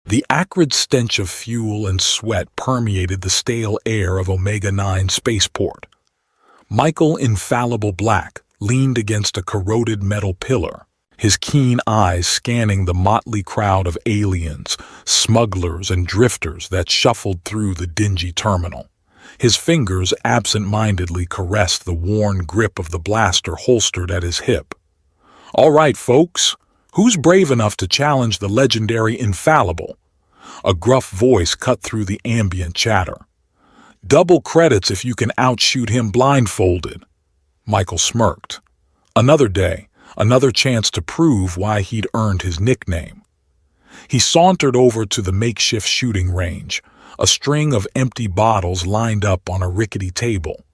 The acrid stench of fuel and sweat permeated the stale air of Omega-9 spaceport. Michael, infallible black, leaned against a corroded metal pillar, his keen eyes scanning the motley crowd of aliens, smugglers, and drifters that shuffled through the dingy terminal. His fingers absent-mindedly caressed the worn grip of the blaster holstered at his hip. "All right, folks, who's brave enough to challenge the legendary Infallible?" A gruff voice cut through the ambient chatter. "Double credits if you can outshoot him blindfolded." Michael smirked. Another day, another chance to prove why he'd earned his nickname. He sauntered over to the makeshift shooting range, a string of empty bottles lined up on a rickety table.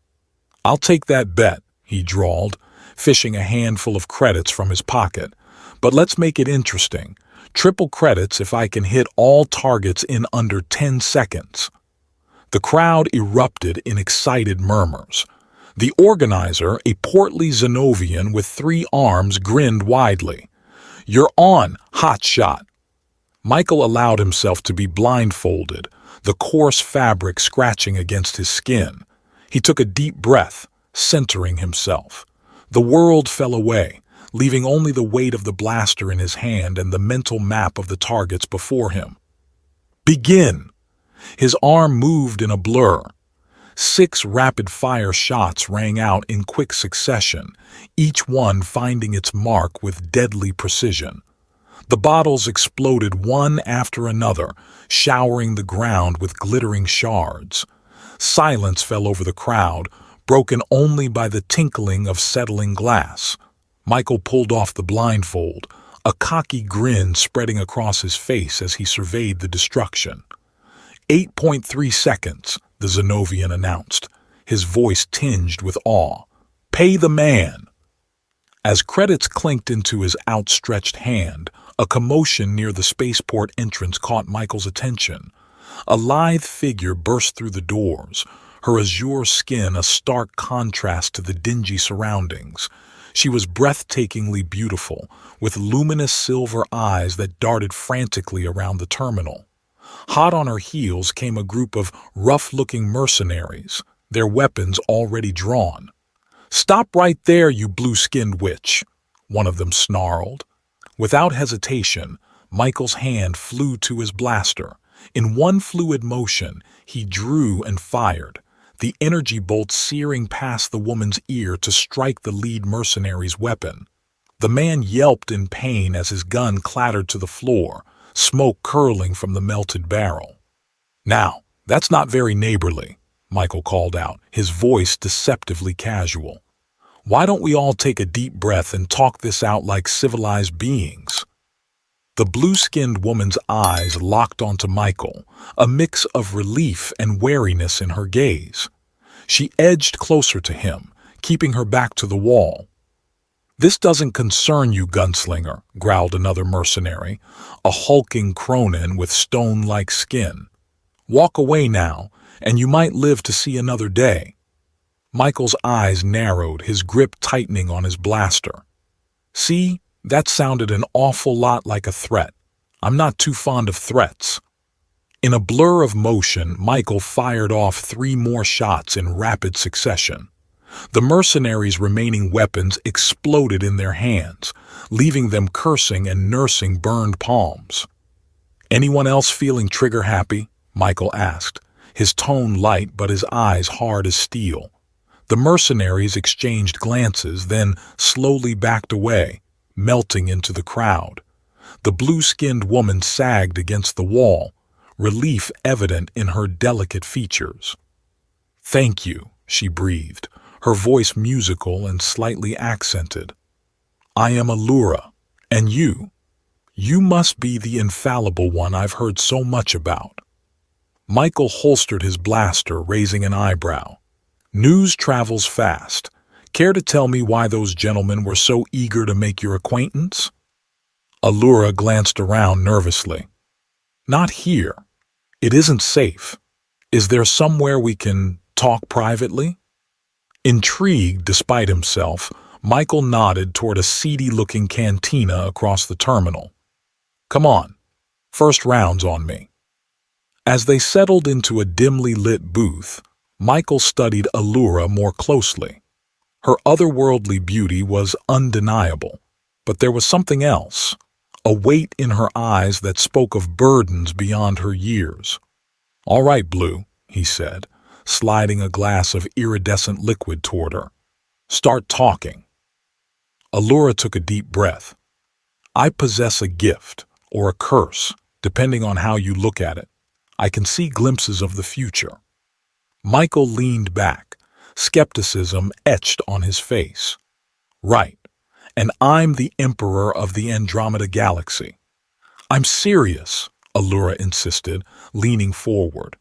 "I'll take that bet," he drawled, fishing a handful of credits from his pocket. "But let's make it interesting. Triple credits if I can hit all targets in under 10 seconds. The crowd erupted in excited murmurs. The organizer, a portly Zenovian with 3 arms, grinned widely. "You're on, hotshot." Michael allowed himself to be blindfolded, the coarse fabric scratching against his skin. He took a deep breath, centering himself. The world fell away, leaving only the weight of the blaster in his hand and the mental map of the targets before him. "Begin!" His arm moved in a blur. 6 rapid-fire shots rang out in quick succession, each one finding its mark with deadly precision. The bottles exploded one after another, showering the ground with glittering shards. Silence fell over the crowd, broken only by the tinkling of settling glass. Michael pulled off the blindfold, a cocky grin spreading across his face as he surveyed the destruction. 8.3 seconds, the Zenovian announced, his voice tinged with awe. "Pay the man." As credits clinked into his outstretched hand, a commotion near the spaceport entrance caught Michael's attention. A lithe figure burst through the doors, her azure skin a stark contrast to the dingy surroundings. She was breathtakingly beautiful, with luminous silver eyes that darted frantically around the terminal. Hot on her heels came a group of rough-looking mercenaries, their weapons already drawn. "Stop right there, you blue-skinned witch," one of them snarled. Without hesitation, Michael's hand flew to his blaster. In one fluid motion, he drew and fired, the energy bolt searing past the woman's ear to strike the lead mercenary's weapon. The man yelped in pain as his gun clattered to the floor, smoke curling from the melted barrel. "Now, that's not very neighborly," Michael called out, his voice deceptively casual. "Why don't we all take a deep breath and talk this out like civilized beings?" The blue-skinned woman's eyes locked onto Michael, a mix of relief and wariness in her gaze. She edged closer to him, keeping her back to the wall. "This doesn't concern you, gunslinger," growled another mercenary, a hulking Cronin with stone-like skin. "Walk away now, and you might live to see another day." Michael's eyes narrowed, his grip tightening on his blaster. "See, that sounded an awful lot like a threat. I'm not too fond of threats." In a blur of motion, Michael fired off 3 more shots in rapid succession. The mercenaries' remaining weapons exploded in their hands, leaving them cursing and nursing burned palms. "Anyone else feeling trigger-happy?" Michael asked, his tone light but his eyes hard as steel. The mercenaries exchanged glances, then slowly backed away, melting into the crowd. The blue-skinned woman sagged against the wall, relief evident in her delicate features. "Thank you," she breathed, her voice musical and slightly accented. "I am Allura, and you? You must be the infallible one I've heard so much about." Michael holstered his blaster, raising an eyebrow. "News travels fast. Care to tell me why those gentlemen were so eager to make your acquaintance?" Allura glanced around nervously. "Not here. It isn't safe. Is there somewhere we can talk privately?" Intrigued despite himself, Michael nodded toward a seedy-looking cantina across the terminal. "Come on." First round's on me." As they settled into a dimly lit booth, Michael studied Allura more closely. Her otherworldly beauty was undeniable, but there was something else, a weight in her eyes that spoke of burdens beyond her years. "All right, Blue," he said, sliding a glass of iridescent liquid toward her. "Start talking." Allura took a deep breath. "I possess a gift, or a curse, depending on how you look at it. I can see glimpses of the future." Michael leaned back, skepticism etched on his face. "Right, and I'm the Emperor of the Andromeda Galaxy." "I'm serious," Allura insisted, leaning forward.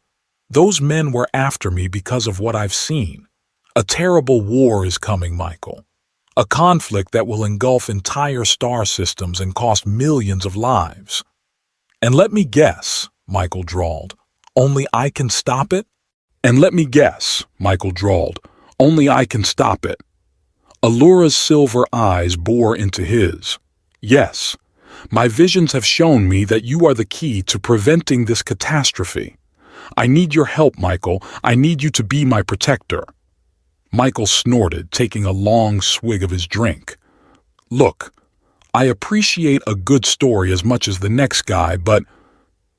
"Those men were after me because of what I've seen. A terrible war is coming, Michael. A conflict that will engulf entire star systems and cost millions of lives." "And let me guess," Michael drawled, "only I can stop it?" "And let me guess," Michael drawled, "only I can stop it." Allura's silver eyes bore into his. "Yes, my visions have shown me that you are the key to preventing this catastrophe. I need your help, Michael. I need you to be my protector." Michael snorted, taking a long swig of his drink. "Look, I appreciate a good story as much as the next guy, but—"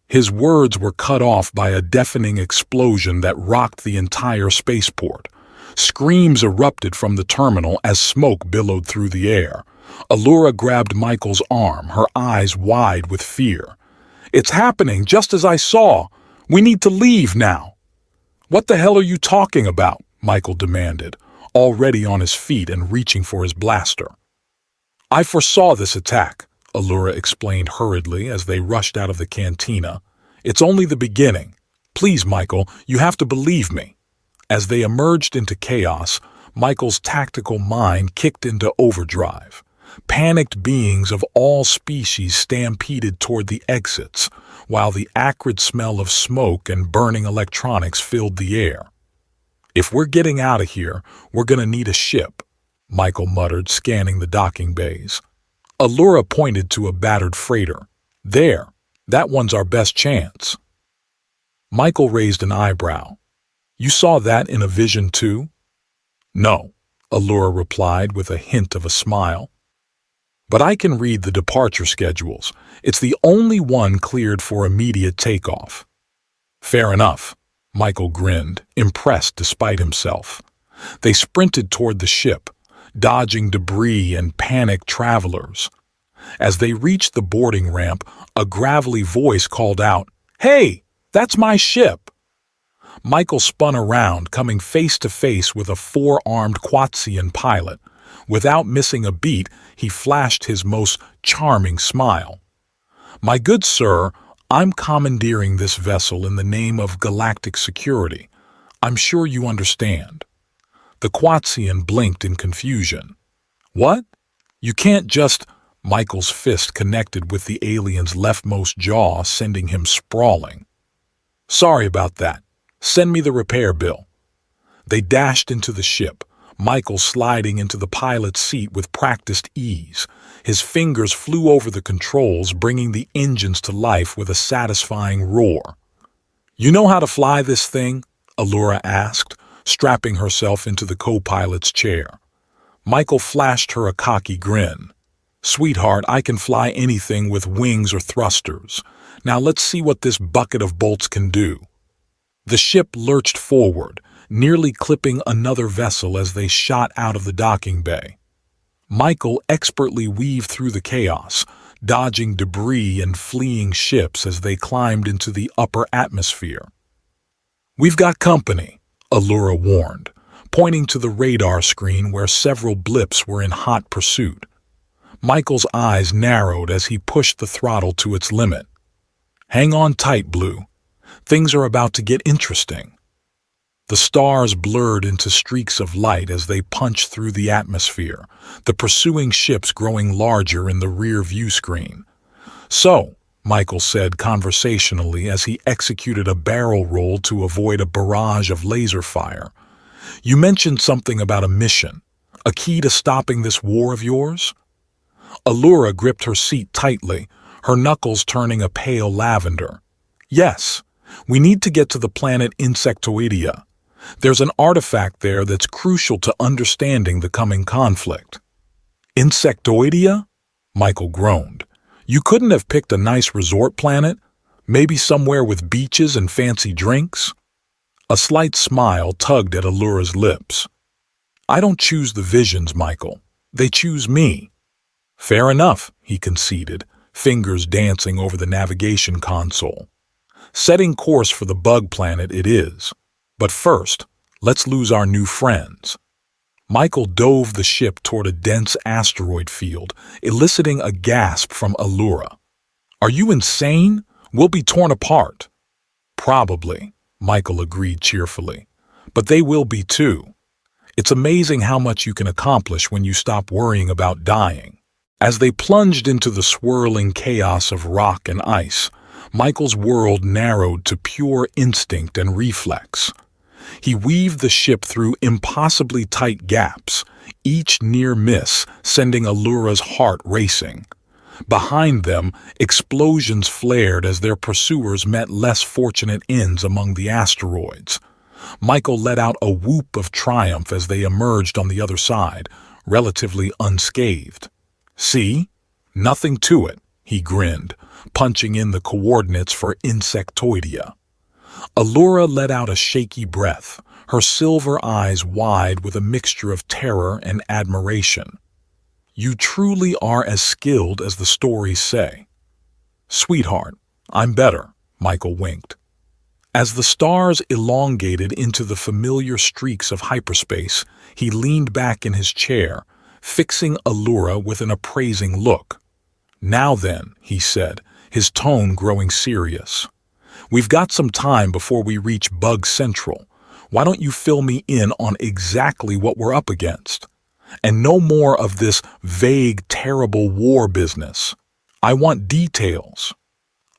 His words were cut off by a deafening explosion that rocked the entire spaceport. Screams erupted from the terminal as smoke billowed through the air. Allura grabbed Michael's arm, her eyes wide with fear. "It's happening, just as I saw. We need to leave now." "What the hell are you talking about?" Michael demanded, already on his feet and reaching for his blaster. "I foresaw this attack," Allura explained hurriedly as they rushed out of the cantina. "It's only the beginning. Please, Michael, you have to believe me." As they emerged into chaos, Michael's tactical mind kicked into overdrive. Panicked beings of all species stampeded toward the exits, while the acrid smell of smoke and burning electronics filled the air. "If we're getting out of here, we're gonna need a ship," Michael muttered, scanning the docking bays. Allura pointed to a battered freighter. "There, that one's our best chance." Michael raised an eyebrow. "You saw that in a vision too?" "No," Allura replied with a hint of a smile. "But I can read the departure schedules. It's the only one cleared for immediate takeoff." "Fair enough," Michael grinned, impressed despite himself. They sprinted toward the ship, dodging debris and panicked travelers. As they reached the boarding ramp, a gravelly voice called out, "Hey, that's my ship!" Michael spun around, coming face to face with a four-armed Quatsian pilot. Without missing a beat, he flashed his most charming smile. "My good sir, I'm commandeering this vessel in the name of galactic security. I'm sure you understand." The Quatsian blinked in confusion. "What? You can't just—" Michael's fist connected with the alien's leftmost jaw, sending him sprawling. "Sorry about that. Send me the repair bill." They dashed into the ship, Michael sliding into the pilot's seat with practiced ease. His fingers flew over the controls, bringing the engines to life with a satisfying roar. "You know how to fly this thing?" Allura asked, strapping herself into the co-pilot's chair. Michael flashed her a cocky grin. "Sweetheart, I can fly anything with wings or thrusters. Now let's see what this bucket of bolts can do." The ship lurched forward, nearly clipping another vessel as they shot out of the docking bay. Michael expertly weaved through the chaos, dodging debris and fleeing ships as they climbed into the upper atmosphere. "We've got company," Allura warned, pointing to the radar screen where several blips were in hot pursuit. Michael's eyes narrowed as he pushed the throttle to its limit. "Hang on tight, Blue. Things are about to get interesting." The stars blurred into streaks of light as they punched through the atmosphere, the pursuing ships growing larger in the rear view screen. "So," Michael said conversationally as he executed a barrel roll to avoid a barrage of laser fire, "you mentioned something about a mission, a key to stopping this war of yours?" Allura gripped her seat tightly, her knuckles turning a pale lavender. "Yes, we need to get to the planet Insectoidea. There's an artifact there that's crucial to understanding the coming conflict." "Insectoidea?" Michael groaned. "You couldn't have picked a nice resort planet? Maybe somewhere with beaches and fancy drinks?" A slight smile tugged at Allura's lips. "I don't choose the visions, Michael. They choose me." "Fair enough," he conceded, fingers dancing over the navigation console. "Setting course for the bug planet it is. But first, let's lose our new friends." Michael dove the ship toward a dense asteroid field, eliciting a gasp from Allura. "Are you insane? We'll be torn apart." "Probably," Michael agreed cheerfully. "But they will be too. It's amazing how much you can accomplish when you stop worrying about dying." As they plunged into the swirling chaos of rock and ice, Michael's world narrowed to pure instinct and reflex. He weaved the ship through impossibly tight gaps, each near miss sending Allura's heart racing. Behind them, explosions flared as their pursuers met less fortunate ends among the asteroids. Michael let out a whoop of triumph as they emerged on the other side, relatively unscathed. "See? Nothing to it," he grinned, punching in the coordinates for Insectoidea. Allura let out a shaky breath, her silver eyes wide with a mixture of terror and admiration. "You truly are as skilled as the stories say." "Sweetheart, I'm better," Michael winked. As the stars elongated into the familiar streaks of hyperspace, he leaned back in his chair, fixing Allura with an appraising look. "Now then," he said, his tone growing serious. "We've got some time before we reach Bug Central. Why don't you fill me in on exactly what we're up against? And no more of this vague, terrible war business. I want details."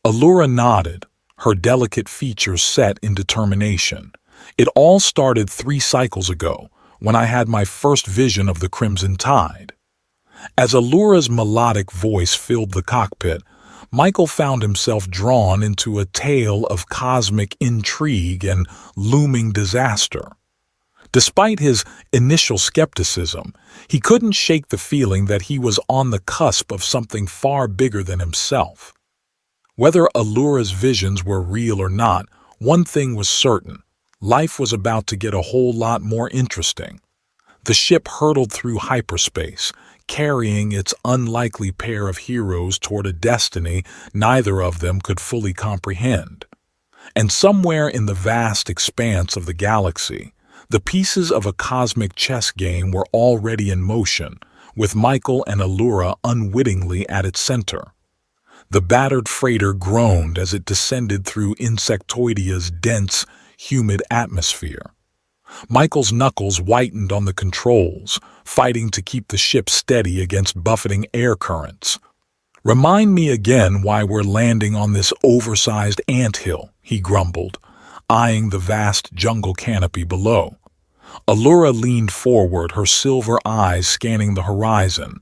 Allura nodded, her delicate features set in determination. "It all started 3 cycles ago, when I had my first vision of the Crimson Tide." As Allura's melodic voice filled the cockpit, Michael found himself drawn into a tale of cosmic intrigue and looming disaster. Despite his initial skepticism, he couldn't shake the feeling that he was on the cusp of something far bigger than himself. Whether Allura's visions were real or not, one thing was certain: life was about to get a whole lot more interesting. The ship hurtled through hyperspace, carrying its unlikely pair of heroes toward a destiny neither of them could fully comprehend. And somewhere in the vast expanse of the galaxy, the pieces of a cosmic chess game were already in motion, with Michael and Allura unwittingly at its center. The battered freighter groaned as it descended through Insectoidea's dense, humid atmosphere. Michael's knuckles whitened on the controls, fighting to keep the ship steady against buffeting air currents. "Remind me again why we're landing on this oversized anthill," he grumbled, eyeing the vast jungle canopy below. Allura leaned forward, her silver eyes scanning the horizon.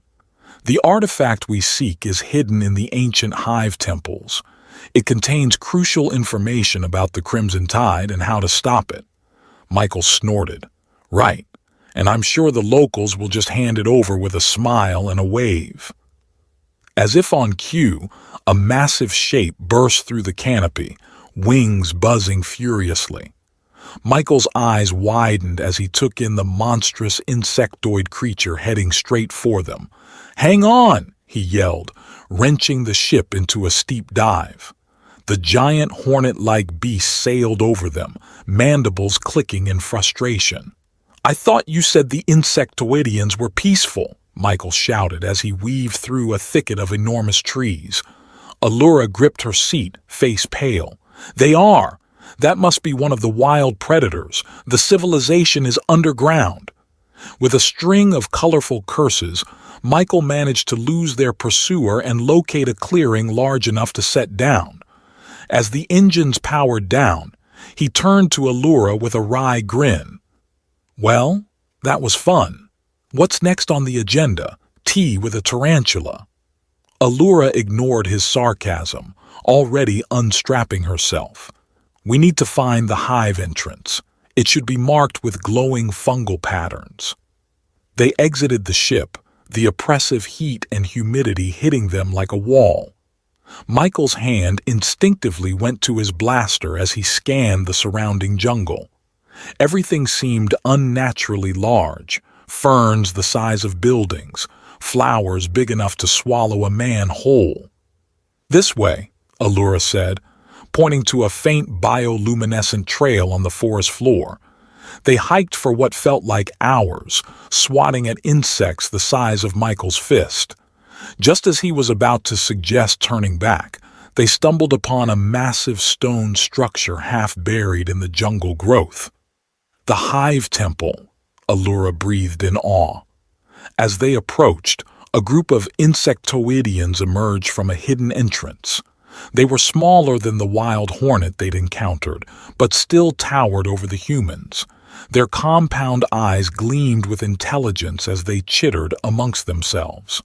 "The artifact we seek is hidden in the ancient hive temples. It contains crucial information about the Crimson Tide and how to stop it." Michael snorted. "Right, and I'm sure the locals will just hand it over with a smile and a wave." As if on cue, a massive shape burst through the canopy, wings buzzing furiously. Michael's eyes widened as he took in the monstrous insectoid creature heading straight for them. "Hang on!" he yelled, wrenching the ship into a steep dive. The giant hornet-like beast sailed over them, mandibles clicking in frustration. "I thought you said the Insectoideans were peaceful," Michael shouted as he weaved through a thicket of enormous trees. Allura gripped her seat, face pale. "They are! That must be one of the wild predators. The civilization is underground." With a string of colorful curses, Michael managed to lose their pursuer and locate a clearing large enough to set down. As the engines powered down, he turned to Allura with a wry grin. "Well, that was fun. What's next on the agenda? Tea with a tarantula?" Allura ignored his sarcasm, already unstrapping herself. "We need to find the hive entrance. It should be marked with glowing fungal patterns." They exited the ship, the oppressive heat and humidity hitting them like a wall. Michael's hand instinctively went to his blaster as he scanned the surrounding jungle. Everything seemed unnaturally large, ferns the size of buildings, flowers big enough to swallow a man whole. "This way," Allura said, pointing to a faint bioluminescent trail on the forest floor. They hiked for what felt like hours, swatting at insects the size of Michael's fist. Just as he was about to suggest turning back, they stumbled upon a massive stone structure half buried in the jungle growth. "The Hive Temple," Allura breathed in awe. As they approached, a group of insectoidians emerged from a hidden entrance. They were smaller than the wild hornet they'd encountered, but still towered over the humans. Their compound eyes gleamed with intelligence as they chittered amongst themselves.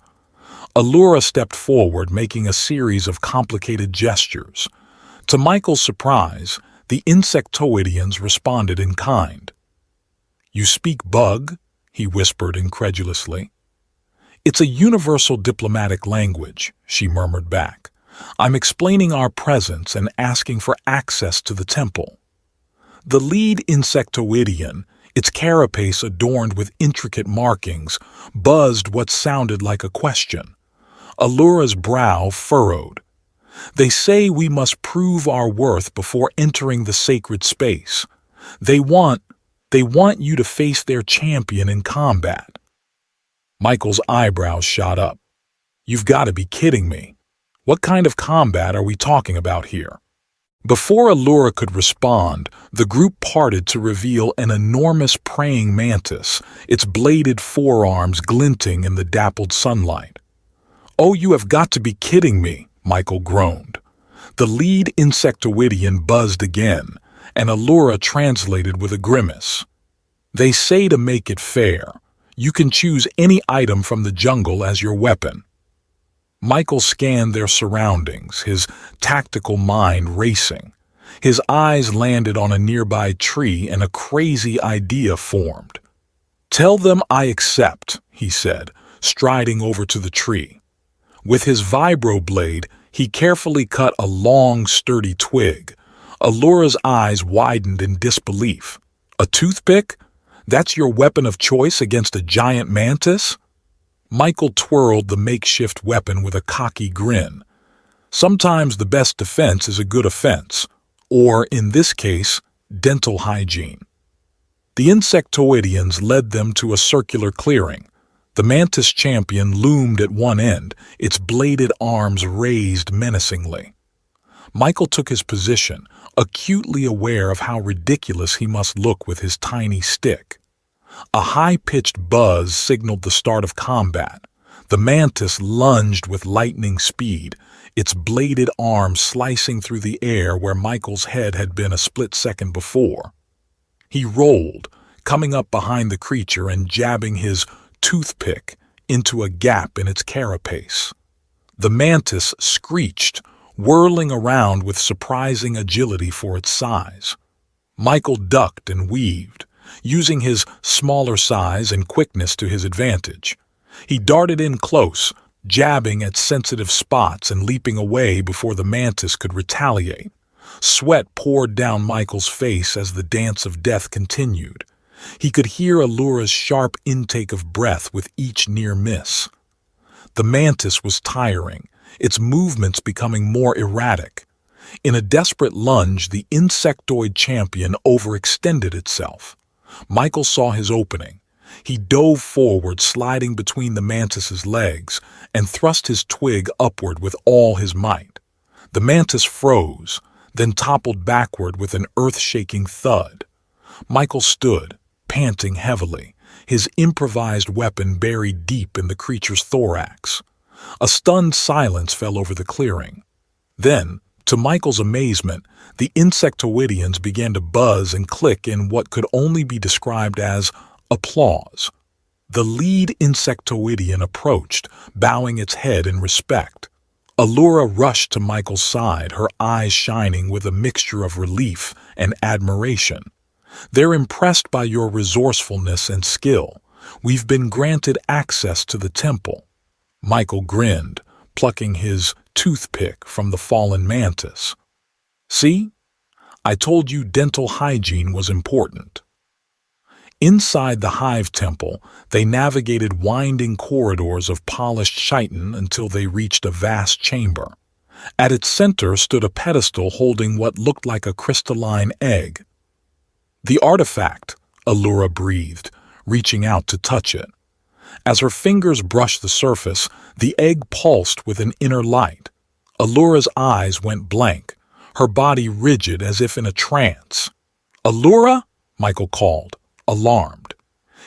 Allura stepped forward, making a series of complicated gestures. To Michael's surprise, the insectoidians responded in kind. "You speak bug?" he whispered incredulously. "It's a universal diplomatic language," she murmured back. "I'm explaining our presence and asking for access to the temple." The lead insectoidian, its carapace adorned with intricate markings, buzzed what sounded like a question. Allura's brow furrowed. "They say we must prove our worth before entering the sacred space. They want you to face their champion in combat." Michael's eyebrows shot up. "You've got to be kidding me. What kind of combat are we talking about here?" Before Allura could respond, the group parted to reveal an enormous praying mantis, its bladed forearms glinting in the dappled sunlight. "Oh, you have got to be kidding me," Michael groaned. The lead insectoidian buzzed again, and Allura translated with a grimace. "They say to make it fair, you can choose any item from the jungle as your weapon." Michael scanned their surroundings, his tactical mind racing. His eyes landed on a nearby tree and a crazy idea formed. "Tell them I accept," he said, striding over to the tree. With his vibroblade, he carefully cut a long, sturdy twig. Allura's eyes widened in disbelief. "A toothpick? That's your weapon of choice against a giant mantis?" Michael twirled the makeshift weapon with a cocky grin. "Sometimes the best defense is a good offense, or, in this case, dental hygiene." The insectoidians led them to a circular clearing. The mantis champion loomed at one end, its bladed arms raised menacingly. Michael took his position, acutely aware of how ridiculous he must look with his tiny stick. A high-pitched buzz signaled the start of combat. The mantis lunged with lightning speed, its bladed arms slicing through the air where Michael's head had been a split second before. He rolled, coming up behind the creature and jabbing his toothpick into a gap in its carapace. The mantis screeched, whirling around with surprising agility for its size. Michael ducked and weaved, using his smaller size and quickness to his advantage. He darted in close, jabbing at sensitive spots and leaping away before the mantis could retaliate. Sweat poured down Michael's face as the dance of death continued. He could hear Allura's sharp intake of breath with each near miss. The mantis was tiring, its movements becoming more erratic. In a desperate lunge, the insectoid champion overextended itself. Michael saw his opening. He dove forward, sliding between the mantis's legs, and thrust his twig upward with all his might. The mantis froze, then toppled backward with an earth-shaking thud. Michael stood, panting heavily, his improvised weapon buried deep in the creature's thorax. A stunned silence fell over the clearing. Then, to Michael's amazement, the insectoidians began to buzz and click in what could only be described as applause. The lead insectoidean approached, bowing its head in respect. Allura rushed to Michael's side, her eyes shining with a mixture of relief and admiration. "They're impressed by your resourcefulness and skill. We've been granted access to the temple." Michael grinned, plucking his toothpick from the fallen mantis. "See? I told you dental hygiene was important." Inside the hive temple, they navigated winding corridors of polished chitin until they reached a vast chamber. At its center stood a pedestal holding what looked like a crystalline egg. "The artifact," Allura breathed, reaching out to touch it. As her fingers brushed the surface, the egg pulsed with an inner light. Allura's eyes went blank, her body rigid as if in a trance. "Allura?" Michael called, alarmed.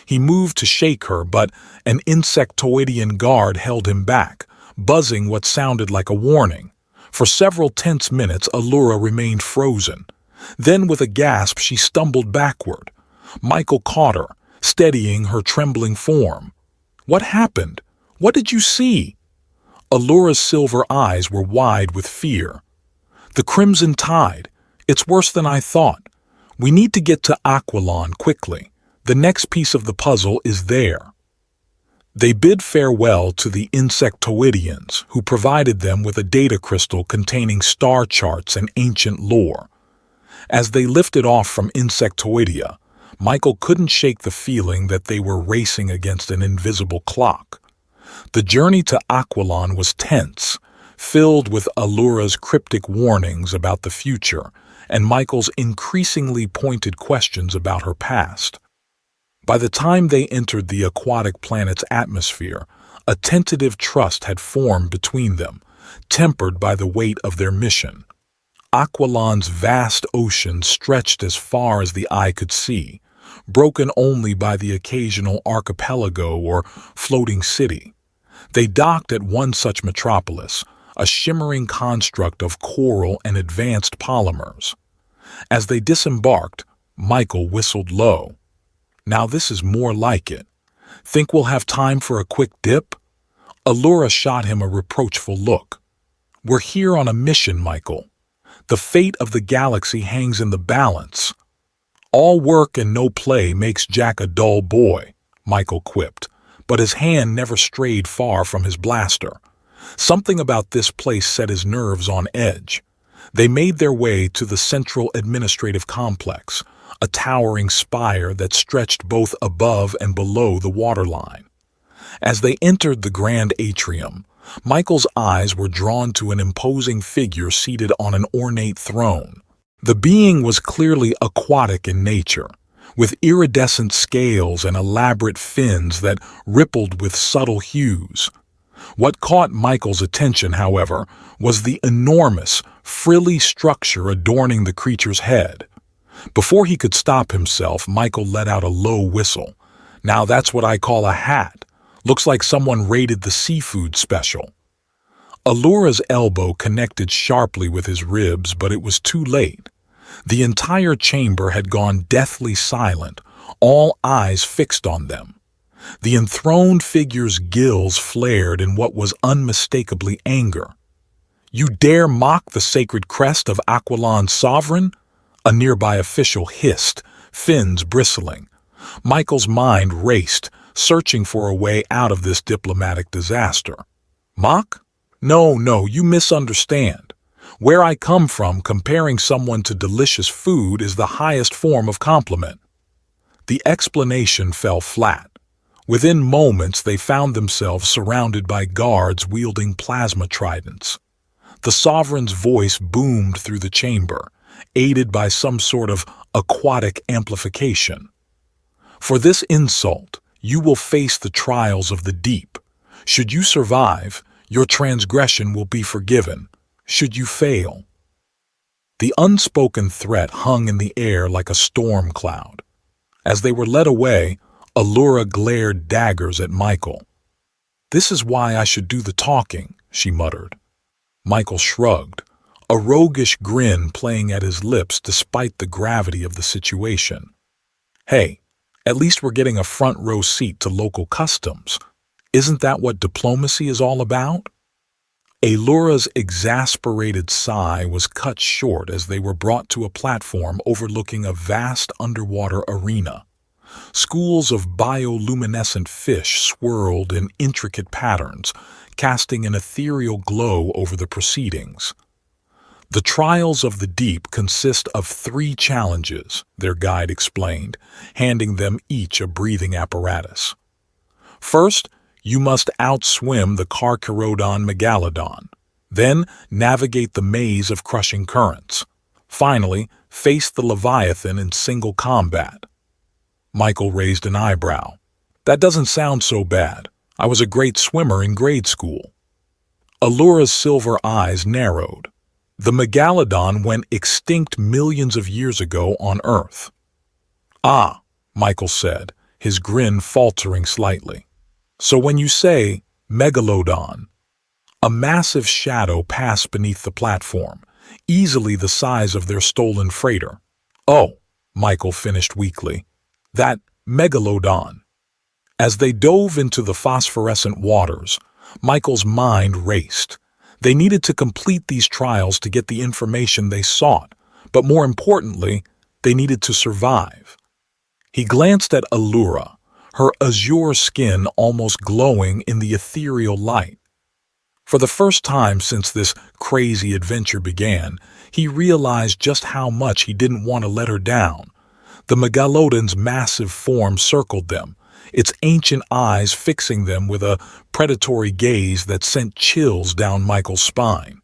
He moved to shake her, but an insectoidean guard held him back, buzzing what sounded like a warning. For several tense minutes, Allura remained frozen. Then, with a gasp, she stumbled backward. Michael caught her, steadying her trembling form. "What happened? What did you see?" Allura's silver eyes were wide with fear. "The Crimson Tide. It's worse than I thought. We need to get to Aquilon quickly. The next piece of the puzzle is there." They bid farewell to the insectoideans, who provided them with a data crystal containing star charts and ancient lore. As they lifted off from Insectoidea, Michael couldn't shake the feeling that they were racing against an invisible clock. The journey to Aquilon was tense, filled with Allura's cryptic warnings about the future and Michael's increasingly pointed questions about her past. By the time they entered the aquatic planet's atmosphere, a tentative trust had formed between them, tempered by the weight of their mission. Aquilon's vast ocean stretched as far as the eye could see, broken only by the occasional archipelago or floating city. They docked at one such metropolis, a shimmering construct of coral and advanced polymers. As they disembarked, Michael whistled low. "Now this is more like it. Think we'll have time for a quick dip?" Allura shot him a reproachful look. "We're here on a mission, Michael. The fate of the galaxy hangs in the balance." "All work and no play makes Jack a dull boy," Michael quipped, but his hand never strayed far from his blaster. Something about this place set his nerves on edge. They made their way to the central administrative complex, a towering spire that stretched both above and below the waterline. As they entered the grand atrium, Michael's eyes were drawn to an imposing figure seated on an ornate throne. The being was clearly aquatic in nature, with iridescent scales and elaborate fins that rippled with subtle hues. What caught Michael's attention, however, was the enormous, frilly structure adorning the creature's head. Before he could stop himself, Michael let out a low whistle. "Now that's what I call a hat. Looks like someone raided the seafood special." Allura's elbow connected sharply with his ribs, but it was too late. The entire chamber had gone deathly silent, all eyes fixed on them. The enthroned figure's gills flared in what was unmistakably anger. "You dare mock the sacred crest of Aquilon's sovereign?" a nearby official hissed, fins bristling. Michael's mind raced, searching for a way out of this diplomatic disaster. "Mock? No, you misunderstand. Where I come from, comparing someone to delicious food is the highest form of compliment." The explanation fell flat. Within moments, they found themselves surrounded by guards wielding plasma tridents. The sovereign's voice boomed through the chamber, aided by some sort of aquatic amplification. "For this insult, you will face the trials of the deep. Should you survive, your transgression will be forgiven. Should you fail..." The unspoken threat hung in the air like a storm cloud. As they were led away, Allura glared daggers at Michael. "This is why I should do the talking," she muttered. Michael shrugged, a roguish grin playing at his lips despite the gravity of the situation. "Hey, At least we're getting a front row seat to local customs. Isn't that what diplomacy is all about? Allura's exasperated sigh was cut short as they were brought to a platform overlooking a vast underwater arena. Schools of bioluminescent fish swirled in intricate patterns, casting an ethereal glow over the proceedings. The trials of the deep consist of 3 challenges, their guide explained, handing them each a breathing apparatus. First, you must outswim the Carcharodon megalodon. Then, navigate the maze of crushing currents. Finally, face the Leviathan in single combat. Michael raised an eyebrow. That doesn't sound so bad. I was a great swimmer in grade school. Allura's silver eyes narrowed. The megalodon went extinct millions of years ago on Earth. Ah, Michael said, his grin faltering slightly. So when you say megalodon, a massive shadow passed beneath the platform, easily the size of their stolen freighter. Oh, Michael finished weakly. That megalodon. As they dove into the phosphorescent waters, Michael's mind raced. They needed to complete these trials to get the information they sought, but more importantly, they needed to survive. He glanced at Allura, her azure skin almost glowing in the ethereal light. For the first time since this crazy adventure began, he realized just how much he didn't want to let her down. The megalodon's massive form circled them, its ancient eyes fixing them with a predatory gaze that sent chills down Michael's spine.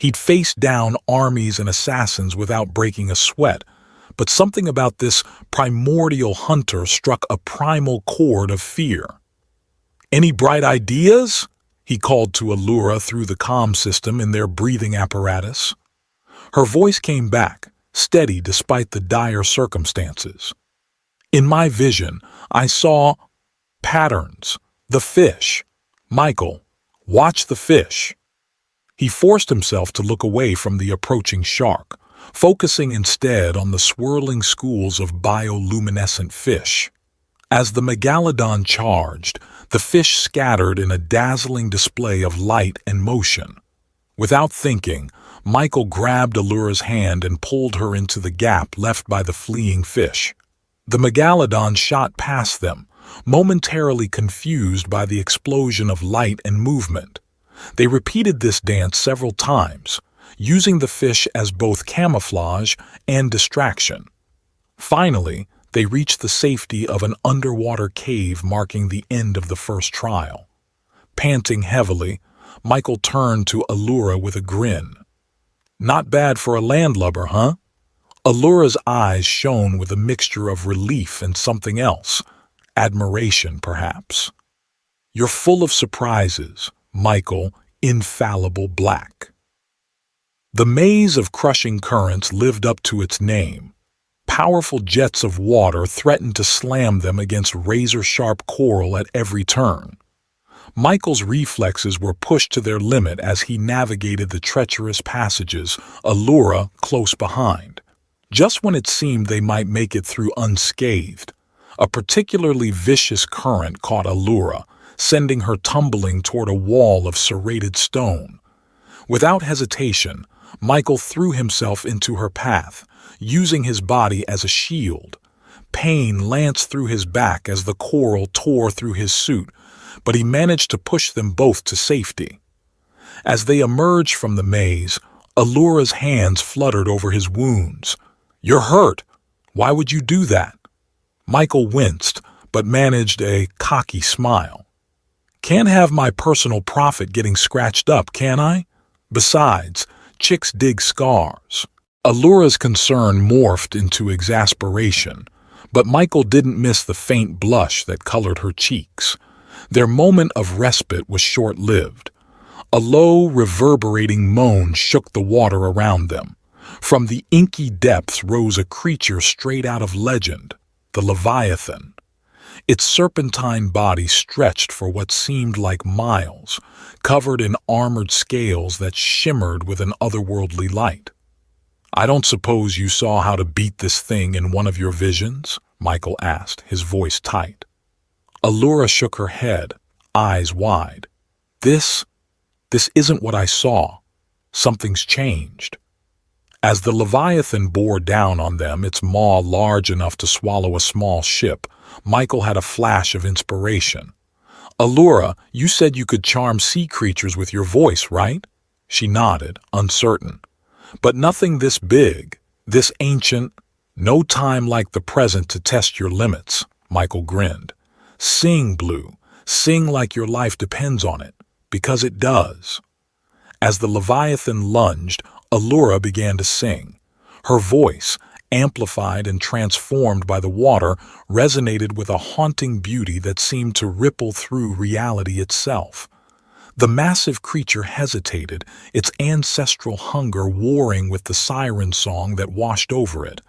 He'd faced down armies and assassins without breaking a sweat, but something about this primordial hunter struck a primal chord of fear. "Any bright ideas?" he called to Allura through the comm system in their breathing apparatus. Her voice came back, steady despite the dire circumstances. "In my vision, I saw patterns. The fish. Michael, watch the fish." He forced himself to look away from the approaching shark, focusing instead on the swirling schools of bioluminescent fish. As the megalodon charged, the fish scattered in a dazzling display of light and motion. Without thinking, Michael grabbed Allura's hand and pulled her into the gap left by the fleeing fish. The megalodon shot past them, momentarily confused by the explosion of light and movement. They repeated this dance several times, using the fish as both camouflage and distraction. Finally, they reached the safety of an underwater cave marking the end of the first trial. Panting heavily, Michael turned to Allura with a grin. "Not bad for a landlubber, huh?" Allura's eyes shone with a mixture of relief and something else, admiration perhaps. "You're full of surprises, Michael, infallible Black." The maze of crushing currents lived up to its name. Powerful jets of water threatened to slam them against razor-sharp coral at every turn. Michael's reflexes were pushed to their limit as he navigated the treacherous passages, Allura close behind. Just when it seemed they might make it through unscathed, a particularly vicious current caught Allura, sending her tumbling toward a wall of serrated stone. Without hesitation, Michael threw himself into her path, using his body as a shield. Pain lanced through his back as the coral tore through his suit, but he managed to push them both to safety. As they emerged from the maze, Allura's hands fluttered over his wounds. "You're hurt. Why would you do that?" Michael winced, but managed a cocky smile. "Can't have my personal profit getting scratched up, can I? Besides, chicks dig scars." Allura's concern morphed into exasperation, but Michael didn't miss the faint blush that colored her cheeks. Their moment of respite was short-lived. A low, reverberating moan shook the water around them. From the inky depths rose a creature straight out of legend, the Leviathan. Its serpentine body stretched for what seemed like miles, covered in armored scales that shimmered with an otherworldly light. "I don't suppose you saw how to beat this thing in one of your visions?" Michael asked, his voice tight. Allura shook her head, eyes wide. This isn't what I saw. Something's changed. As the Leviathan bore down on them, its maw large enough to swallow a small ship, Michael had a flash of inspiration. Allura, you said you could charm sea creatures with your voice, right? She nodded, uncertain. But nothing this big, this ancient, no time like the present to test your limits, Michael grinned. Sing, Blue. Sing like your life depends on it, because it does. As the Leviathan lunged, Allura began to sing. Her voice, amplified and transformed by the water, resonated with a haunting beauty that seemed to ripple through reality itself. The massive creature hesitated, its ancestral hunger warring with the siren song that washed over it.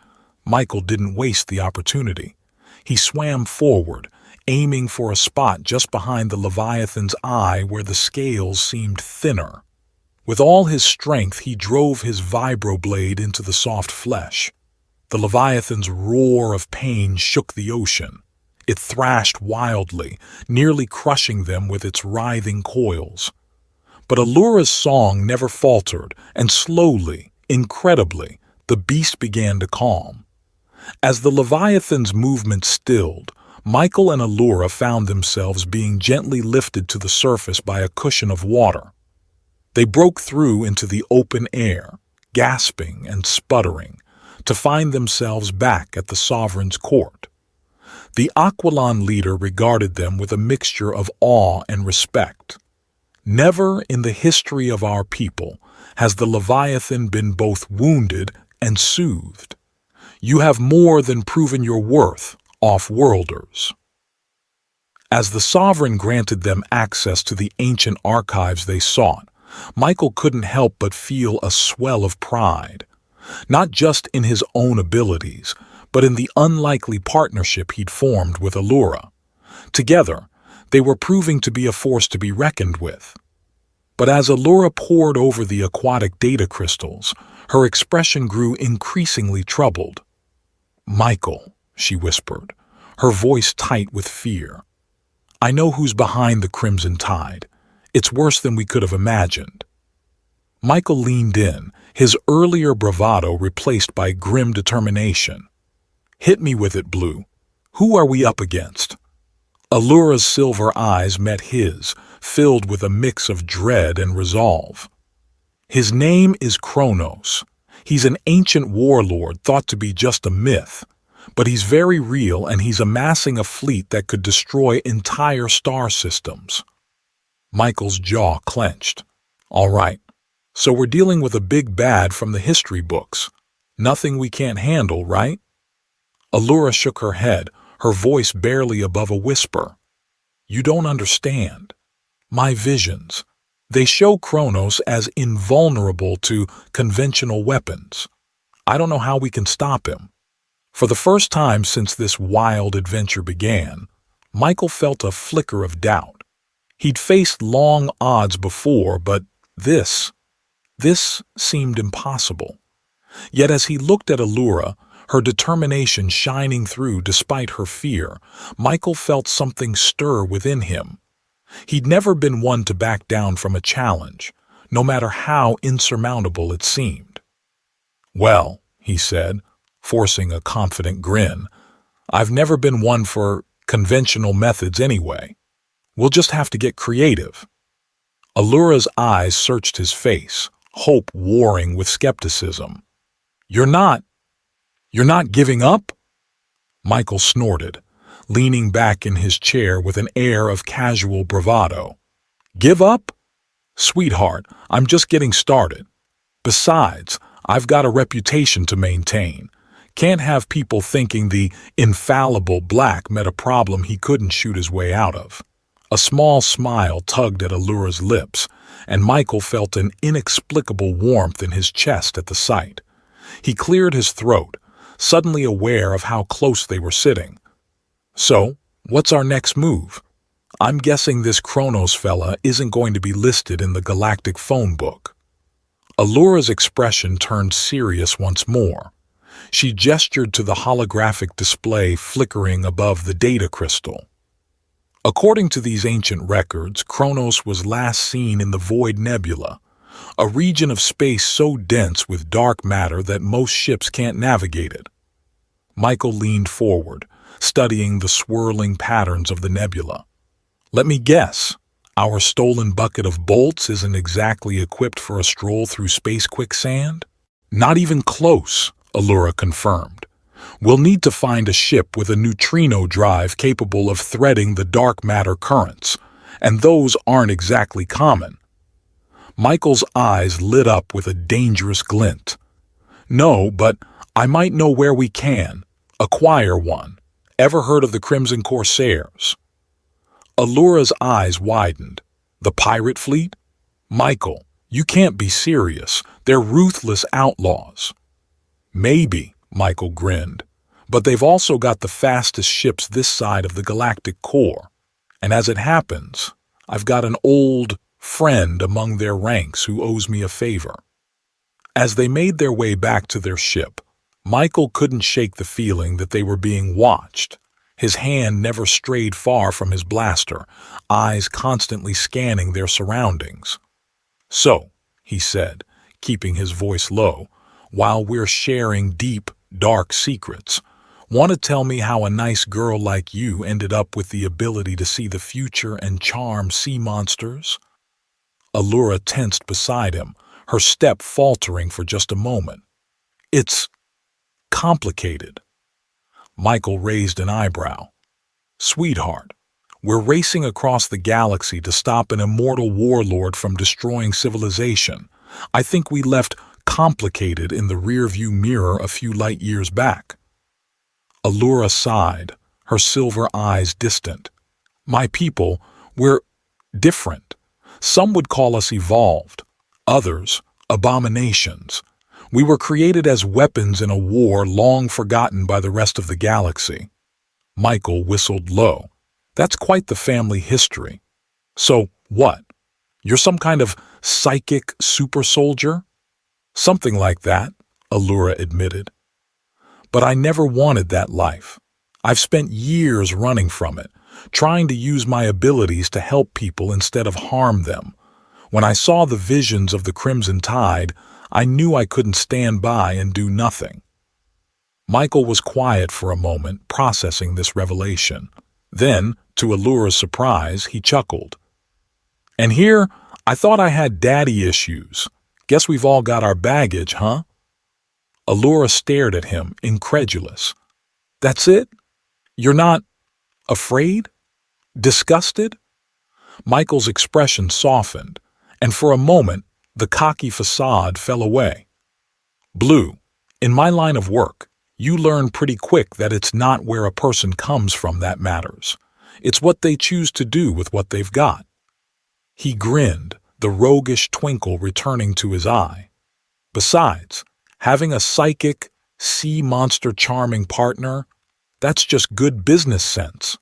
Michael didn't waste the opportunity. He swam forward, aiming for a spot just behind the Leviathan's eye where the scales seemed thinner. With all his strength, he drove his vibroblade into the soft flesh. The Leviathan's roar of pain shook the ocean. It thrashed wildly, nearly crushing them with its writhing coils. But Allura's song never faltered, and slowly, incredibly, the beast began to calm. As the Leviathan's movement stilled, Michael and Allura found themselves being gently lifted to the surface by a cushion of water. They broke through into the open air, gasping and sputtering, to find themselves back at the sovereign's court. The Aquilon leader regarded them with a mixture of awe and respect. Never in the history of our people has the Leviathan been both wounded and soothed. You have more than proven your worth, off-worlders. As the sovereign granted them access to the ancient archives they sought, Michael couldn't help but feel a swell of pride, not just in his own abilities, but in the unlikely partnership he'd formed with Allura. Together, they were proving to be a force to be reckoned with. But as Allura pored over the aquatic data crystals, her expression grew increasingly troubled. "Michael," she whispered, her voice tight with fear. "I know who's behind the Crimson Tide. It's worse than we could have imagined." Michael leaned in, his earlier bravado replaced by grim determination. "Hit me with it, Blue. Who are we up against?" Allura's silver eyes met his, filled with a mix of dread and resolve. "His name is Kronos. He's an ancient warlord thought to be just a myth, but he's very real and he's amassing a fleet that could destroy entire star systems." Michael's jaw clenched. "All right, so we're dealing with a big bad from the history books. Nothing we can't handle, right?" Allura shook her head, her voice barely above a whisper. "You don't understand. My visions, they show Kronos as invulnerable to conventional weapons. I don't know how we can stop him." For the first time since this wild adventure began, Michael felt a flicker of doubt. He'd faced long odds before, but this seemed impossible. Yet as he looked at Allura, her determination shining through despite her fear, Michael felt something stir within him. He'd never been one to back down from a challenge, no matter how insurmountable it seemed. "Well," he said, forcing a confident grin, "I've never been one for conventional methods anyway. We'll just have to get creative." Allura's eyes searched his face, hope warring with skepticism. You're not giving up?" Michael snorted, leaning back in his chair with an air of casual bravado. "Give up? Sweetheart, I'm just getting started. Besides, I've got a reputation to maintain. Can't have people thinking the infallible Black met a problem he couldn't shoot his way out of." A small smile tugged at Allura's lips, and Michael felt an inexplicable warmth in his chest at the sight. He cleared his throat, suddenly aware of how close they were sitting. "So, what's our next move? I'm guessing this Kronos fella isn't going to be listed in the galactic phone book." Allura's expression turned serious once more. She gestured to the holographic display flickering above the data crystal. According to these ancient records, Kronos was last seen in the Void Nebula, a region of space so dense with dark matter that most ships can't navigate it. Michael leaned forward, studying the swirling patterns of the nebula. Let me guess, our stolen bucket of bolts isn't exactly equipped for a stroll through space quicksand? Not even close, Allura confirmed. We'll need to find a ship with a neutrino drive capable of threading the dark matter currents, and those aren't exactly common. Michael's eyes lit up with a dangerous glint. No, but I might know where we can acquire one. Ever heard of the Crimson Corsairs? Allura's eyes widened. The pirate fleet? Michael, you can't be serious. They're ruthless outlaws. Maybe, Michael grinned, but they've also got the fastest ships this side of the galactic core. And as it happens, I've got an old friend among their ranks who owes me a favor. As they made their way back to their ship, Michael couldn't shake the feeling that they were being watched. His hand never strayed far from his blaster, eyes constantly scanning their surroundings. So, he said, keeping his voice low, while we're sharing deep, dark secrets, want to tell me how a nice girl like you ended up with the ability to see the future and charm sea monsters? Allura tensed beside him, her step faltering for just a moment. It's complicated. Michael raised an eyebrow. Sweetheart, we're racing across the galaxy to stop an immortal warlord from destroying civilization. I think we left complicated in the rearview mirror a few light years back. Allura sighed, her silver eyes distant. My people, we're different. Some would call us evolved, others abominations. We were created as weapons in a war long forgotten by the rest of the galaxy. Michael whistled low. That's quite the family history. So what? You're some kind of psychic super soldier? Something like that, Allura admitted. But I never wanted that life. I've spent years running from it, trying to use my abilities to help people instead of harm them. When I saw the visions of the Crimson Tide, I knew I couldn't stand by and do nothing. Michael was quiet for a moment, processing this revelation. Then, to Allura's surprise, he chuckled. And here, I thought I had daddy issues. Guess we've all got our baggage, huh? Allura stared at him, incredulous. That's it? You're not afraid? Disgusted? Michael's expression softened, and for a moment, the cocky facade fell away. Blue, in my line of work, you learn pretty quick that it's not where a person comes from that matters. It's what they choose to do with what they've got. He grinned, the roguish twinkle returning to his eye. Besides, having a psychic, sea monster charming partner, that's just good business sense.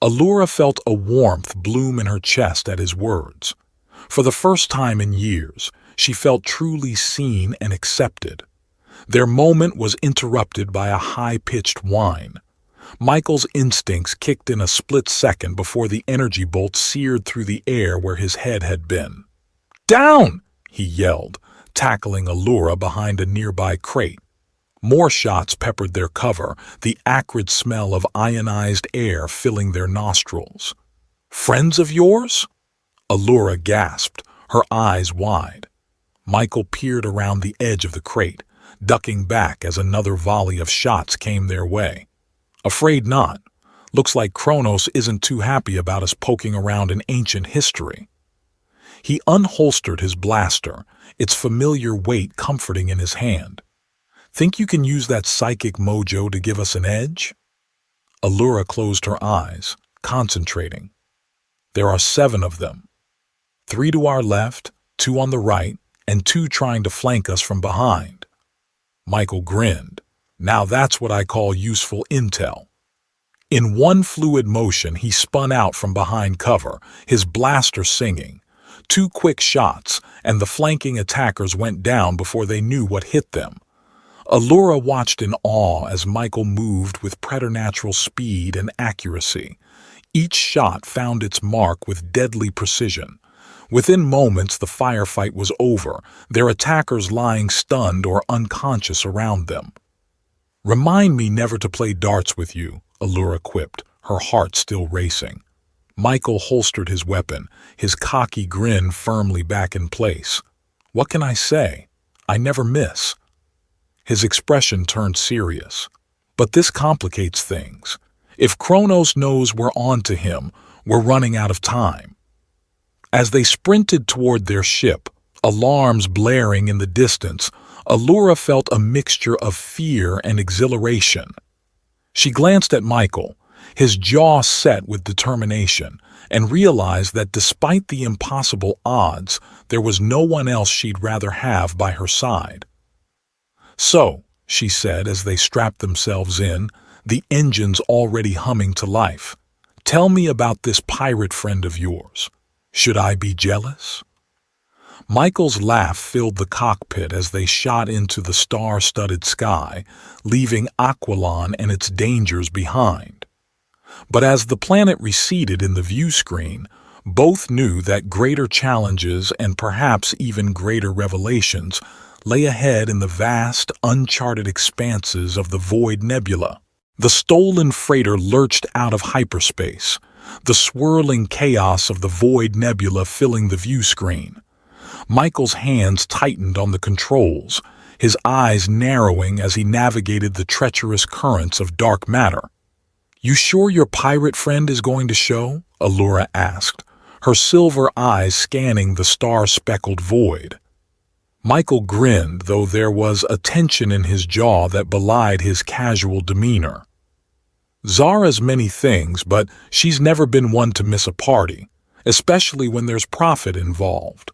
Allura felt a warmth bloom in her chest at his words. For the first time in years, she felt truly seen and accepted. Their moment was interrupted by a high-pitched whine. Michael's instincts kicked in a split second before the energy bolt seared through the air where his head had been. Down! He yelled, tackling Allura behind a nearby crate. More shots peppered their cover, the acrid smell of ionized air filling their nostrils. Friends of yours? Allura gasped, her eyes wide. Michael peered around the edge of the crate, ducking back as another volley of shots came their way. Afraid not. Looks like Kronos isn't too happy about us poking around in ancient history. He unholstered his blaster, its familiar weight comforting in his hand. Think you can use that psychic mojo to give us an edge? Allura closed her eyes, concentrating. There are 7 of them. 3 to our left, 2 on the right, and 2 trying to flank us from behind. Michael grinned. Now that's what I call useful intel. In one fluid motion, he spun out from behind cover, his blaster singing. 2 quick shots, and the flanking attackers went down before they knew what hit them. Allura watched in awe as Michael moved with preternatural speed and accuracy. Each shot found its mark with deadly precision. Within moments, the firefight was over, their attackers lying stunned or unconscious around them. "Remind me never to play darts with you," Allura quipped, her heart still racing. Michael holstered his weapon, his cocky grin firmly back in place. "What can I say? I never miss." His expression turned serious. "But this complicates things. If Kronos knows we're on to him, we're running out of time." As they sprinted toward their ship, alarms blaring in the distance, Allura felt a mixture of fear and exhilaration. She glanced at Michael, his jaw set with determination, and realized that despite the impossible odds, there was no one else she'd rather have by her side. "So," she said as they strapped themselves in, the engines already humming to life, "tell me about this pirate friend of yours. Should I be jealous?" Michael's laugh filled the cockpit as they shot into the star-studded sky, leaving Aquilon and its dangers behind. But as the planet receded in the view screen, both knew that greater challenges and perhaps even greater revelations lay ahead in the vast, uncharted expanses of the Void Nebula. The stolen freighter lurched out of hyperspace, the swirling chaos of the Void Nebula filling the view screen. Michael's hands tightened on the controls, his eyes narrowing as he navigated the treacherous currents of dark matter. "You sure your pirate friend is going to show?" Allura asked, her silver eyes scanning the star-speckled void. Michael grinned, though there was a tension in his jaw that belied his casual demeanor. "Zara's many things, but she's never been one to miss a party, especially when there's profit involved."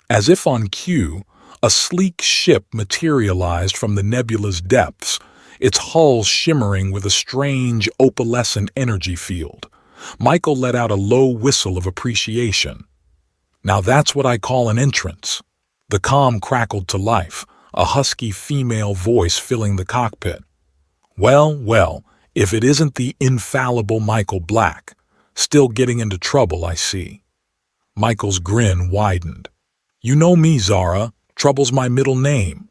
As if on cue, a sleek ship materialized from the nebula's depths, its hull shimmering with a strange, opalescent energy field. Michael let out a low whistle of appreciation. "Now that's what I call an entrance." The comm crackled to life, a husky female voice filling the cockpit. "Well, well, if it isn't the infallible Michael Black. Still getting into trouble, I see." Michael's grin widened. "You know me, Zara. Trouble's my middle name."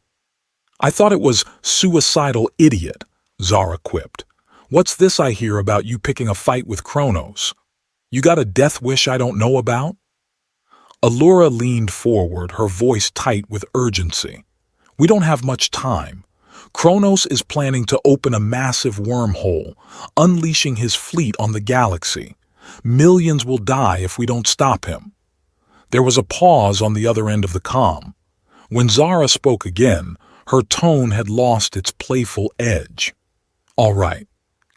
"I thought it was suicidal idiot," Zara quipped. "What's this I hear about you picking a fight with Kronos? You got a death wish I don't know about?" Allura leaned forward, her voice tight with urgency. "We don't have much time. Kronos is planning to open a massive wormhole, unleashing his fleet on the galaxy. Millions will die if we don't stop him." There was a pause on the other end of the comm. When Zara spoke again, her tone had lost its playful edge. "All right,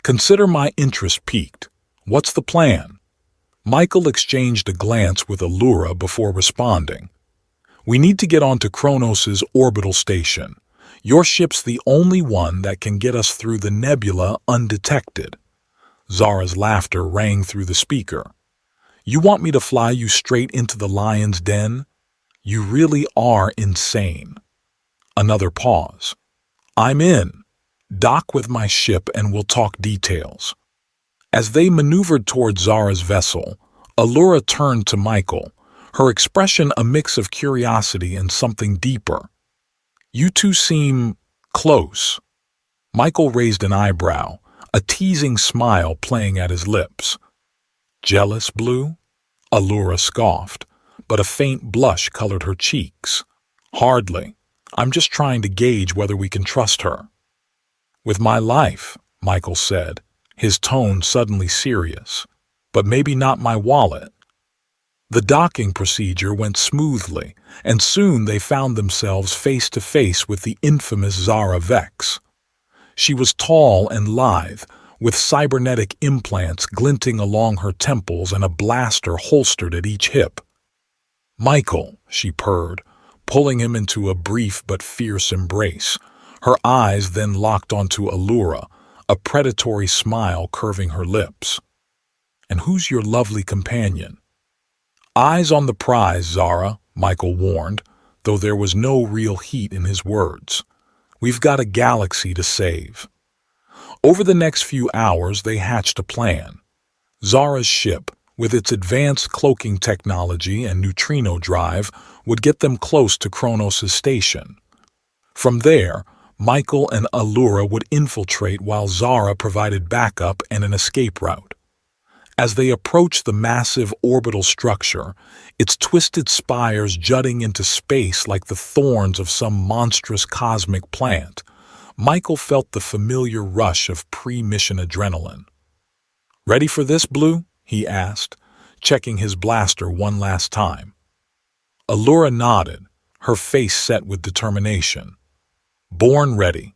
consider my interest piqued. What's the plan?" Michael exchanged a glance with Allura before responding. "We need to get onto Kronos's orbital station. Your ship's the only one that can get us through the nebula undetected." Zara's laughter rang through the speaker. "You want me to fly you straight into the lion's den? You really are insane." Another pause. "I'm in. Dock with my ship and we'll talk details." As they maneuvered toward Zara's vessel, Allura turned to Michael, her expression a mix of curiosity and something deeper. "You two seem close." Michael raised an eyebrow, a teasing smile playing at his lips. "Jealous, Blue?" Allura scoffed, but a faint blush colored her cheeks. "Hardly. I'm just trying to gauge whether we can trust her." "With my life," Michael said, his tone suddenly serious. "But maybe not my wallet." The docking procedure went smoothly, and soon they found themselves face to face with the infamous Zara Vex. She was tall and lithe, with cybernetic implants glinting along her temples and a blaster holstered at each hip. "Michael," she purred, pulling him into a brief but fierce embrace. Her eyes then locked onto Allura, a predatory smile curving her lips. "And who's your lovely companion?" "Eyes on the prize, Zara," Michael warned, though there was no real heat in his words. We've got a galaxy to save. Over the next few hours, they hatched a plan. Zara's ship, with its advanced cloaking technology and neutrino drive, would get them close to Kronos' station. From there, Michael and Allura would infiltrate while Zara provided backup and an escape route. As they approached the massive orbital structure, its twisted spires jutting into space like the thorns of some monstrous cosmic plant, Michael felt the familiar rush of pre-mission adrenaline. "Ready for this, Blue?" he asked, checking his blaster one last time. Allura nodded, her face set with determination. "Born ready."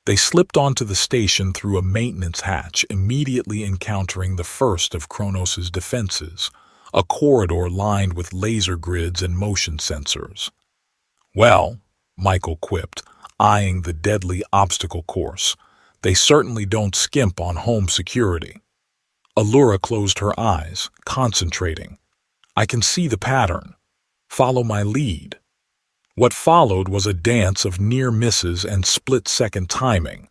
They slipped onto the station through a maintenance hatch, immediately encountering the first of Kronos' defenses, a corridor lined with laser grids and motion sensors. "Well," Michael quipped, eyeing the deadly obstacle course, "they certainly don't skimp on home security." Allura closed her eyes, concentrating. "I can see the pattern. Follow my lead." What followed was a dance of near misses and split-second timing.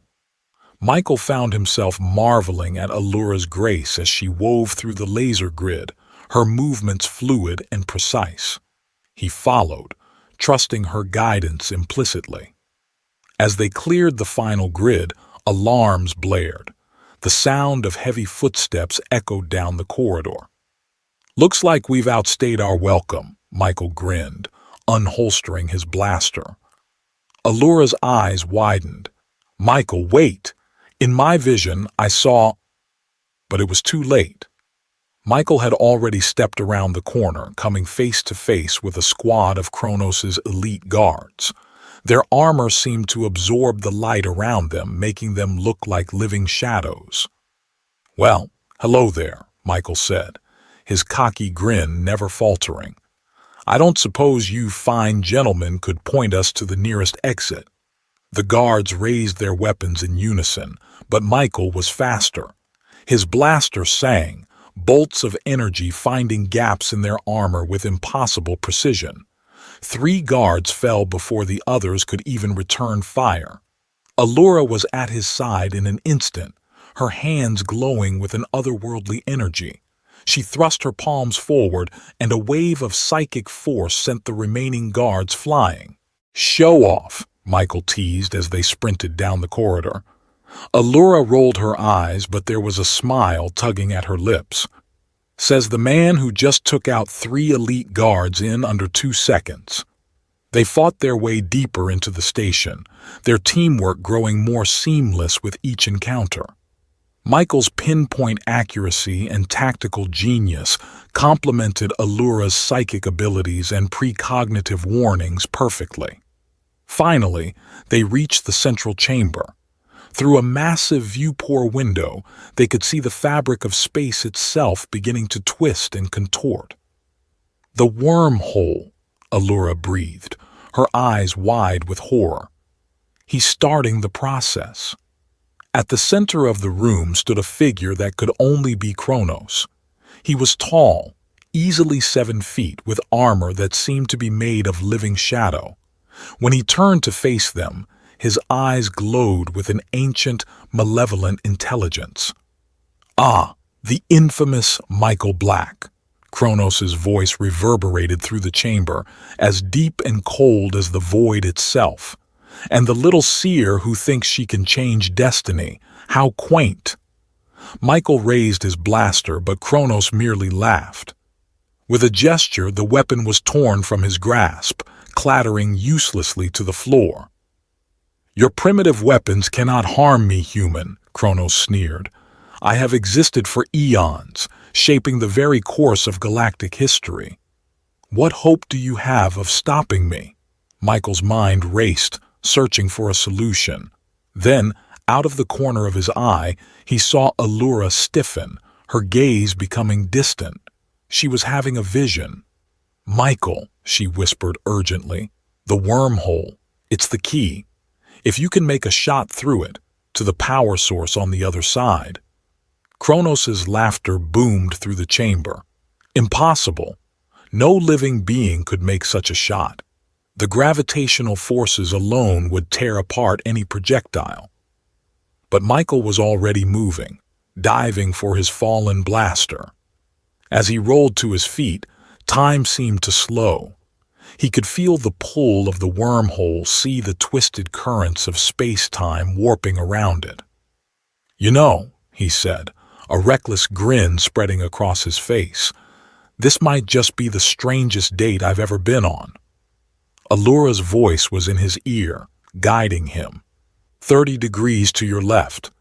Michael found himself marveling at Allura's grace as she wove through the laser grid, her movements fluid and precise. He followed, trusting her guidance implicitly. As they cleared the final grid, alarms blared. The sound of heavy footsteps echoed down the corridor. "Looks like we've outstayed our welcome," Michael grinned, unholstering his blaster. Allura's eyes widened. "Michael, wait! In my vision, I saw—" But it was too late. Michael had already stepped around the corner, coming face to face with a squad of Kronos' elite guards. Their armor seemed to absorb the light around them, making them look like living shadows. "Well, hello there," Michael said, his cocky grin never faltering. "I don't suppose you fine gentlemen could point us to the nearest exit." The guards raised their weapons in unison, but Michael was faster. His blaster sang, bolts of energy finding gaps in their armor with impossible precision. 3 guards fell before the others could even return fire. Allura was at his side in an instant, her hands glowing with an otherworldly energy. She thrust her palms forward, and a wave of psychic force sent the remaining guards flying. "Show off," Michael teased as they sprinted down the corridor. Allura rolled her eyes, but there was a smile tugging at her lips. "Says the man who just took out 3 elite guards in under 2 seconds. They fought their way deeper into the station, their teamwork growing more seamless with each encounter. Michael's pinpoint accuracy and tactical genius complemented Allura's psychic abilities and precognitive warnings perfectly. Finally, they reached the central chamber. Through a massive viewport window, they could see the fabric of space itself beginning to twist and contort. "The wormhole," Allura breathed, her eyes wide with horror. "He's starting the process." At the center of the room stood a figure that could only be Kronos. He was tall, easily 7 feet, with armor that seemed to be made of living shadow. When he turned to face them, his eyes glowed with an ancient, malevolent intelligence. "Ah, the infamous Michael Black." Kronos' voice reverberated through the chamber, as deep and cold as the void itself. "And the little seer who thinks she can change destiny. How quaint." Michael raised his blaster, but Kronos merely laughed. With a gesture, the weapon was torn from his grasp, clattering uselessly to the floor. "Your primitive weapons cannot harm me, human," Kronos sneered. "I have existed for eons, shaping the very course of galactic history. What hope do you have of stopping me?" Michael's mind raced, searching for a solution. Then, out of the corner of his eye, he saw Allura stiffen, her gaze becoming distant. She was having a vision. "Michael," she whispered urgently, "the wormhole. It's the key. If you can make a shot through it, to the power source on the other side." Kronos' laughter boomed through the chamber. "Impossible. No living being could make such a shot. The gravitational forces alone would tear apart any projectile. But Michael was already moving, diving for his fallen blaster. As he rolled to his feet, time seemed to slow. He could feel the pull of the wormhole, see the twisted currents of space-time warping around it. "You know," he said, a reckless grin spreading across his face, "this might just be the strangest date I've ever been on." Allura's voice was in his ear, guiding him. 30 degrees to your left.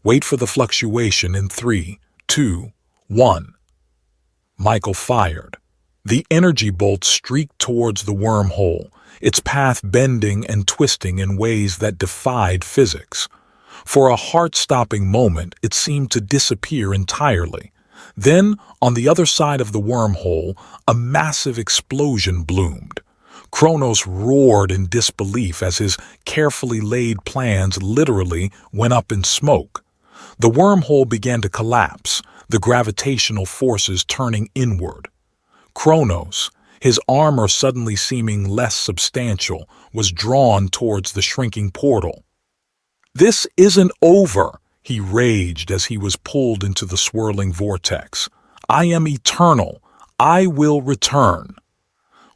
Wait for the fluctuation in 3, 2, 1. Michael fired. The energy bolt streaked towards the wormhole, its path bending and twisting in ways that defied physics. For a heart-stopping moment, it seemed to disappear entirely. Then, on the other side of the wormhole, a massive explosion bloomed. Kronos roared in disbelief as his carefully laid plans literally went up in smoke. The wormhole began to collapse, the gravitational forces turning inward. Kronos, his armor suddenly seeming less substantial, was drawn towards the shrinking portal. "This isn't over," he raged as he was pulled into the swirling vortex. "I am eternal. I will return."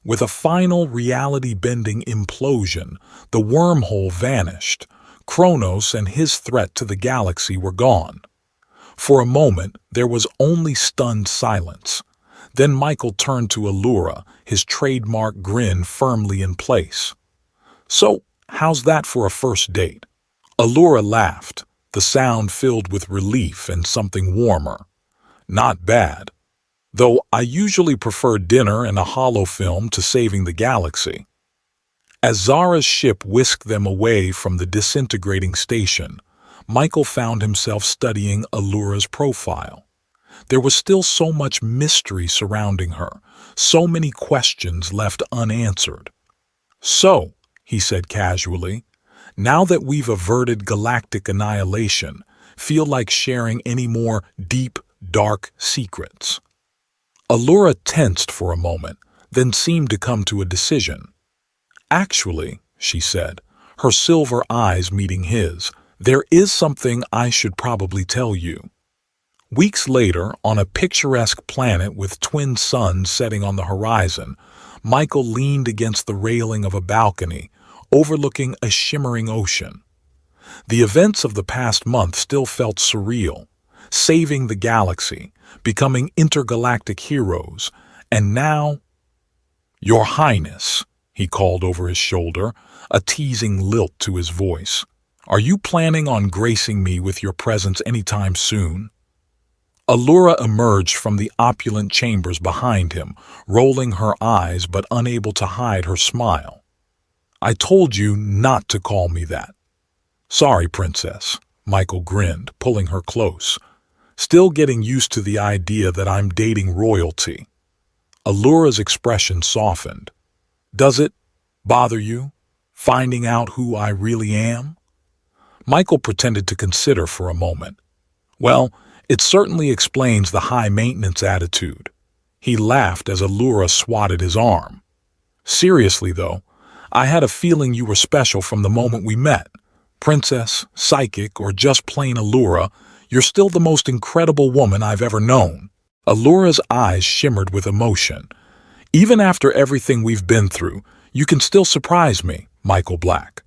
With a final reality-bending implosion, the wormhole vanished. Kronos and his threat to the galaxy were gone. For a moment, there was only stunned silence. Then Michael turned to Allura, his trademark grin firmly in place. "So, how's that for a first date?" Allura laughed, the sound filled with relief and something warmer. "Not bad. Though I usually prefer dinner and a holofilm to saving the galaxy." As Zara's ship whisked them away from the disintegrating station, Michael found himself studying Allura's profile. There was still so much mystery surrounding her, so many questions left unanswered. "So," he said casually, "now that we've averted galactic annihilation, feel like sharing any more deep, dark secrets?" Allura tensed for a moment, then seemed to come to a decision. "Actually," she said, her silver eyes meeting his, "there is something I should probably tell you." Weeks later, on a picturesque planet with twin suns setting on the horizon, Michael leaned against the railing of a balcony, overlooking a shimmering ocean. The events of the past month still felt surreal, saving the galaxy, becoming intergalactic heroes, and now— "Your Highness," he called over his shoulder, a teasing lilt to his voice, "are you planning on gracing me with your presence anytime soon?" Allura emerged from the opulent chambers behind him, rolling her eyes but unable to hide her smile. "I told you not to call me that." "Sorry, Princess," Michael grinned, pulling her close. "Still getting used to the idea that I'm dating royalty." Allura's expression softened. "Does it bother you, finding out who I really am?" Michael pretended to consider for a moment. "Well, it certainly explains the high-maintenance attitude." He laughed as Allura swatted his arm. "Seriously, though, I had a feeling you were special from the moment we met. Princess, psychic, or just plain Allura, you're still the most incredible woman I've ever known." Allura's eyes shimmered with emotion. "Even after everything we've been through, you can still surprise me, Michael Black."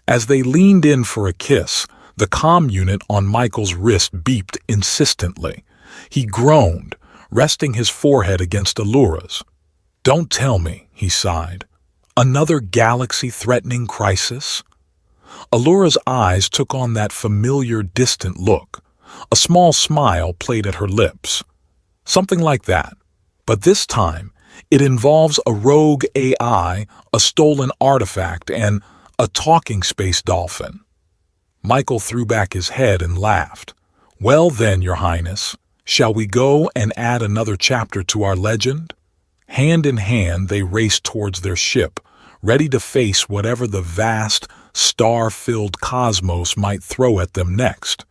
As they leaned in for a kiss, the comm unit on Michael's wrist beeped insistently. He groaned, resting his forehead against Allura's. "Don't tell me," he sighed. "Another galaxy-threatening crisis?" Allura's eyes took on that familiar, distant look. A small smile played at her lips. "Something like that. But this time, it involves a rogue AI, a stolen artifact, and a talking space dolphin." Michael threw back his head and laughed. "Well then, Your Highness, shall we go and add another chapter to our legend?" Hand in hand, they raced towards their ship, ready to face whatever the vast, star-filled cosmos might throw at them next.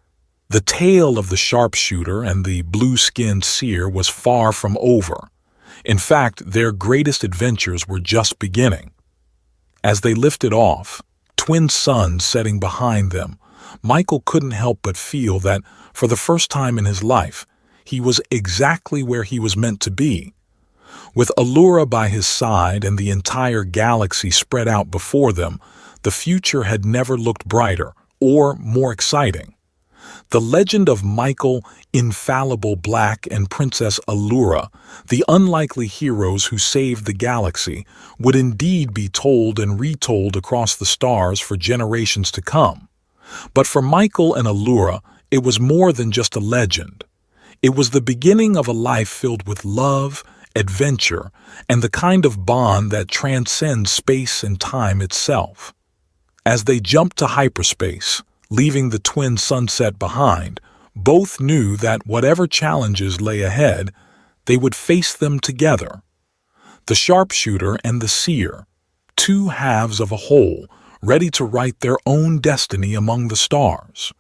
The tale of the sharpshooter and the blue-skinned seer was far from over. In fact, their greatest adventures were just beginning. As they lifted off, twin suns setting behind them, Michael couldn't help but feel that, for the first time in his life, he was exactly where he was meant to be. With Allura by his side and the entire galaxy spread out before them, the future had never looked brighter or more exciting. The legend of Michael, Infallible Black, and Princess Allura, the unlikely heroes who saved the galaxy, would indeed be told and retold across the stars for generations to come. But for Michael and Allura, it was more than just a legend. It was the beginning of a life filled with love, adventure, and the kind of bond that transcends space and time itself. As they jumped to hyperspace, leaving the twin sunset behind, both knew that whatever challenges lay ahead, they would face them together. The sharpshooter and the seer, two halves of a whole, ready to write their own destiny among the stars.